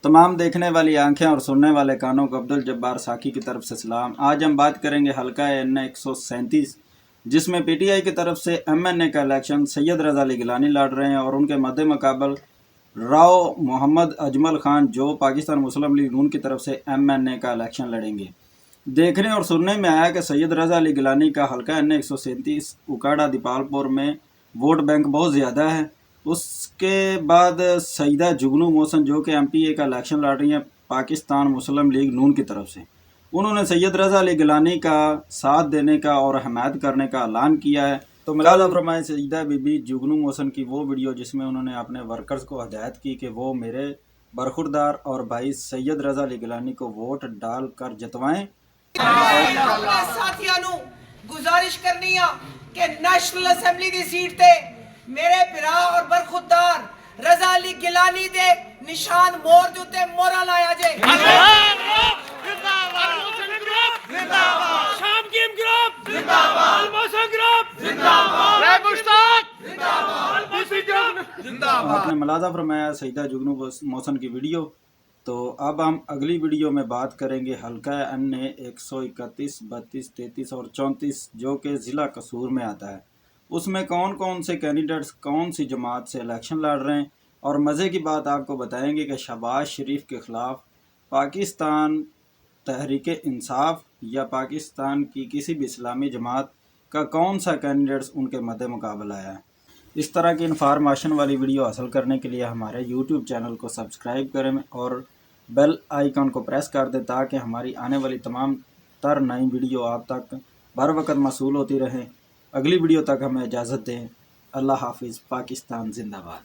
तमाम देखने वाली आंखें और सुनने वाले कानों को अब्दुल जब्बार साकी की तरफ से सलाम। आज हम बात करेंगे हल्का एन 137 जिसमें पीटीआई की तरफ से एमएनए का इलेक्शन सैयद रज़ा अली गिलानी लड़ रहे हैं और उनके मद्दे मुकाबल राव मोहम्मद अजमल खान जो पाकिस्तान मुस्लिम लीग नून की तरफ से एमएनए का इलेक्शन लड़ेंगे। देखने और सुनने में आया कि सैयद रज़ा अली गिलानी का हल्का एन 137 उकाड़ा दीपालपुर में वोट बैंक बहुत ज़्यादा है। उसके बाद सईदा जुगनू मोहसन जो कि एमपीए का इलेक्शन लड़ रही हैं पाकिस्तान मुस्लिम लीग नून की तरफ से, उन्होंने सैयद रज़ा अली गिलानी का साथ देने का और हमायत करने का ऐलान किया है। तो मिलाद फरमाए सईदा बीबी जुगनू मोहसन की वो वीडियो जिसमें उन्होंने अपने वर्कर्स को हदायत की कि वो मेरे बरखुरदार और भाई सैयद रज़ा अली गिलानी को वोट डाल कर जितवाएं। साथियों ਨੂੰ गुजारिश करनी है कि नेशनल असेंबली की सीट ते मेरे भरा और बरखुरदार रज़ा अली गिलानी दे निशान मोर दे उत्ते मोहरा लाया जे। आपने मुलाजा फरमाया सईदा जुगनू मोहसन की वीडियो। तो अब हम अगली वीडियो में बात करेंगे हल्का एन 131, 32, 33 और 34 जो कि ज़िला कसूर में आता है। उसमें कौन कौन से कैंडिडेट्स कौन सी जमात से इलेक्शन लड़ रहे हैं और मज़े की बात आपको बताएंगे कि शहबाज शरीफ के ख़िलाफ़ पाकिस्तान तहरीक इंसाफ या पाकिस्तान की किसी भी इस्लामी जमात का कौन सा कैंडिडेट्स उनके मद्दे मुकाबला आया है। इस तरह की इन्फॉर्मेशन वाली वीडियो हासिल करने के लिए हमारे यूट्यूब चैनल को सब्सक्राइब करें और बेल आइकन को प्रेस कर दें ताकि हमारी आने वाली तमाम तर नई वीडियो आप तक बर वक्त मौसूल होती रहें। अगली वीडियो तक हमें इजाज़त दें। अल्लाह हाफिज़। पाकिस्तान जिंदाबाद।